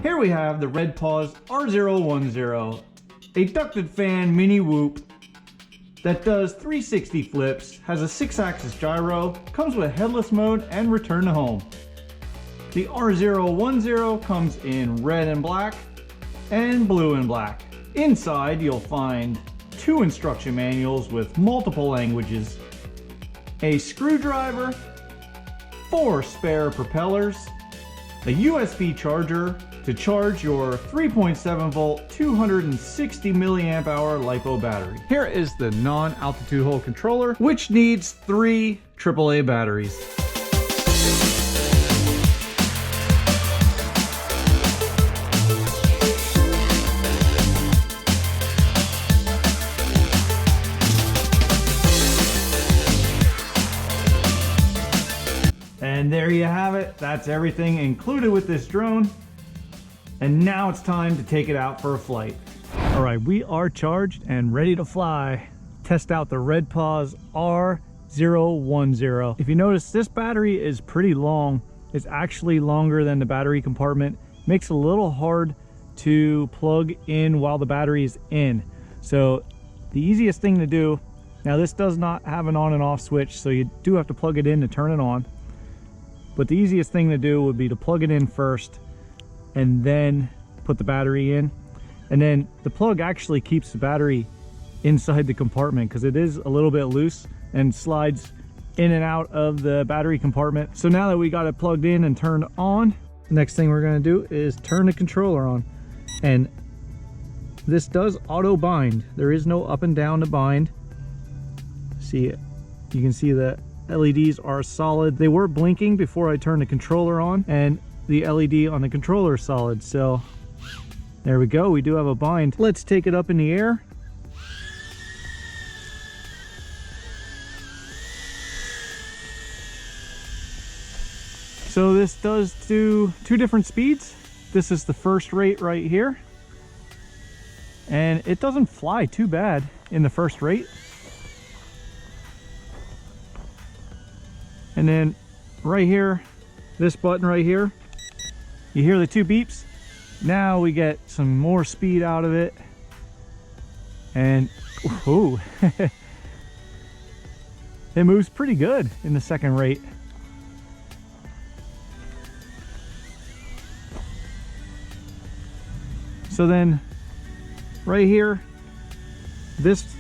Here we have the Redpawz R010, a ducted fan mini whoop that does 360 flips, has a 6-axis gyro, comes with headless mode and return to home. The R010 comes in red and black and blue and black. Inside you'll find 2 instruction manuals with multiple languages, a screwdriver, 4 spare propellers, a USB charger to charge your 3.7 volt 260 milliamp hour LiPo battery. Here is the non-altitude hold controller, which needs 3 AAA batteries. And there you have it. That's everything included with this drone. And now it's time to take it out for a flight. All right, we are charged and ready to fly. Test out the Redpawz R010. If you notice, this battery is pretty long. It's actually longer than the battery compartment. Makes it a little hard to plug in while the battery is in. So the easiest thing to do, now this does not have an on and off switch, so you do have to plug it in to turn it on. But the easiest thing to do would be to plug it in first and then put the battery in. And then the plug actually keeps the battery inside the compartment because it is a little bit loose and slides in and out of the battery compartment. So now that we got it plugged in and turned on, the next thing we're going to do is turn the controller on. And this does auto bind. There is no up and down to bind. See it? You can see the LEDs are solid. They were blinking before I turned the controller on, and the LED on the controller is solid. So there we go, we do have a bind. Let's take it up in the air. So this does do 2 different speeds. This is the first rate right here, and it doesn't fly too bad in the first rate. And then right here, this button right here, you hear the 2 beeps. Now we get some more speed out of it. And ooh, it moves pretty good in the second rate. So then right here, this,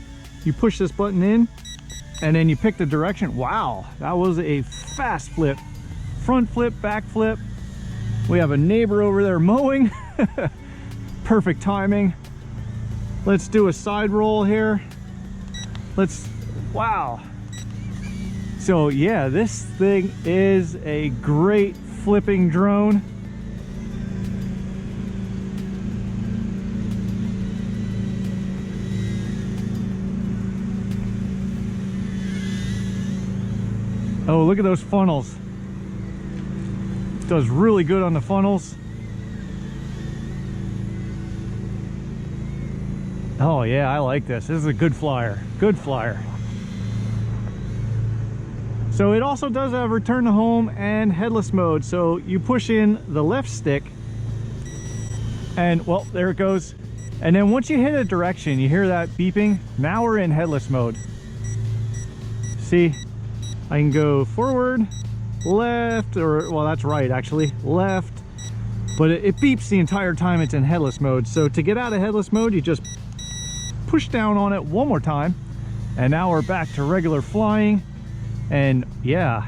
you push this button in and then you pick the direction. Wow, that was a fast flip. Front flip, back flip. We have a neighbor over there mowing. Perfect timing. Let's do a side roll here. Wow. So yeah, this thing is a great flipping drone. Oh, look at those funnels. It does really good on the funnels. Oh yeah, I like this. This is a good flyer. Good flyer. So it also does have return to home and headless mode. So you push in the left stick and, well, there it goes. And then once you hit a direction, you hear that beeping. Now we're in headless mode. See? I can go forward, left, or, well, that's right actually, left, but it beeps the entire time it's in headless mode. So to get out of headless mode, you just push down on it one more time, and now we're back to regular flying. And yeah,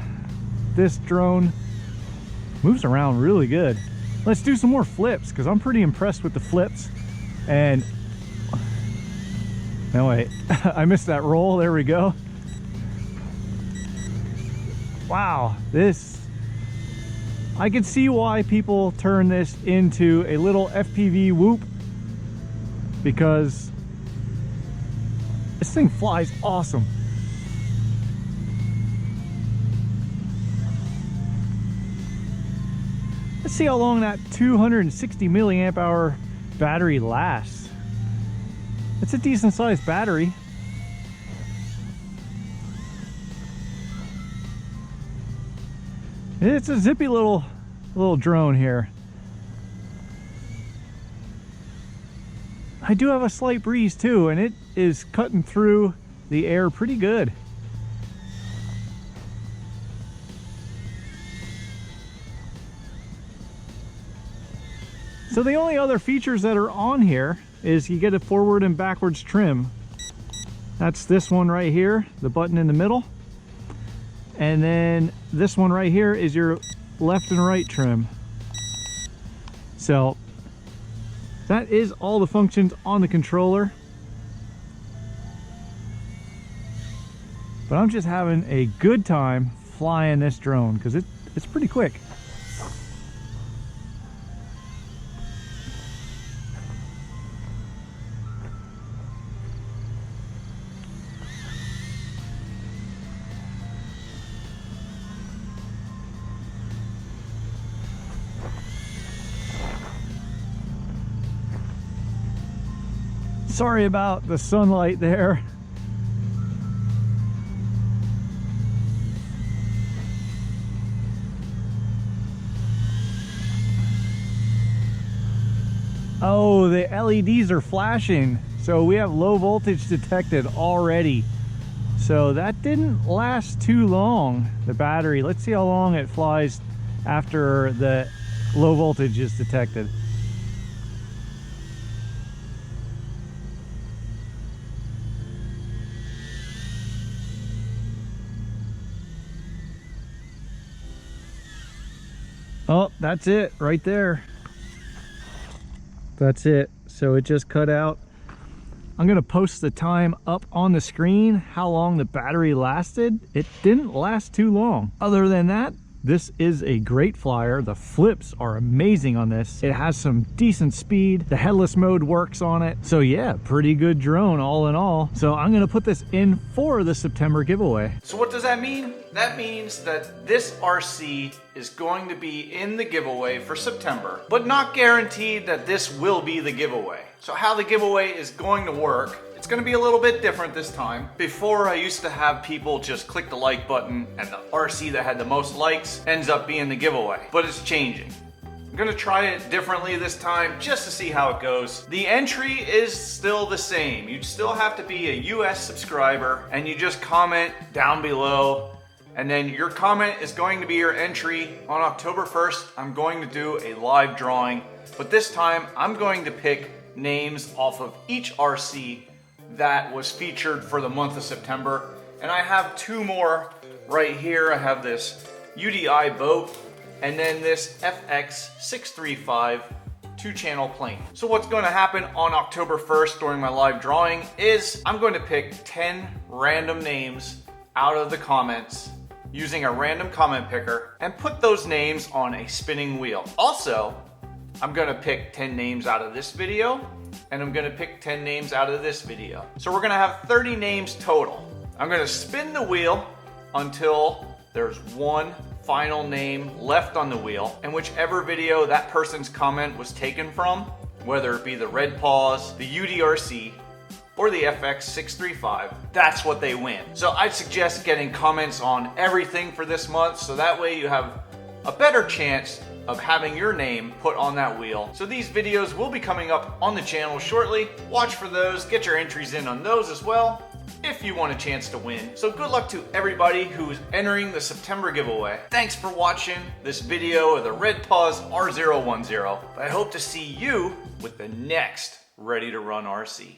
this drone moves around really good. Let's do some more flips because I'm pretty impressed with the flips. And no, wait, I missed that roll. There we go. Wow, this, I can see why people turn this into a little FPV whoop, because this thing flies awesome. Let's see how long that 260 milliamp hour battery lasts. It's a decent sized battery. It's a zippy little drone here. I do have a slight breeze too, and it is cutting through the air pretty good. So the only other features that are on here is you get a forward and backwards trim. That's this one right here, the button in the middle. And then this one right here is your left and right trim. So that is all the functions on the controller. But I'm just having a good time flying this drone because it's pretty quick. Sorry about the sunlight there. Oh, the LEDs are flashing. So we have low voltage detected already. So that didn't last too long, the battery. Let's see how long it flies after the low voltage is detected. Oh, that's it right there. That's it. So it just cut out. I'm gonna post the time up on the screen, how long the battery lasted. It didn't last too long. Other than that, this is a great flyer. The flips are amazing on this. It has some decent speed. The headless mode works on it. So yeah, pretty good drone all in all. So I'm gonna put this in for the September giveaway. So what does that mean? That means that this RC is going to be in the giveaway for September, but not guaranteed that this will be the giveaway. So how the giveaway is going to work, it's going to be a little bit different this time. Before, I used to have people just click the like button and the RC that had the most likes ends up being the giveaway, but it's changing. I'm gonna try it differently this time just to see how it goes. The entry is still the same. You still have to be a US subscriber and you just comment down below, and then your comment is going to be your entry. On October 1st, I'm going to do a live drawing, but this time I'm going to pick names off of each RC that was featured for the month of September. And I have two more right here. I have this UDI boat and then this FX635 two-channel plane. So what's going to happen on October 1st during my live drawing is I'm going to pick 10 random names out of the comments using a random comment picker and put those names on a spinning wheel. Also, I'm gonna pick 10 names out of this video and I'm gonna pick 10 names out of this video. So we're gonna have 30 names total. I'm gonna spin the wheel until there's one final name left on the wheel, and whichever video that person's comment was taken from, whether it be the Redpawz, the UDRC, or the FX635, that's what they win. So I'd suggest getting comments on everything for this month, so that way you have a better chance of having your name put on that wheel. So these videos will be coming up on the channel shortly. Watch for those, get your entries in on those as well, if you want a chance to win. So good luck to everybody who's entering the September giveaway. Thanks for watching this video of the Redpawz R010. I hope to see you with the next Ready to Run RC.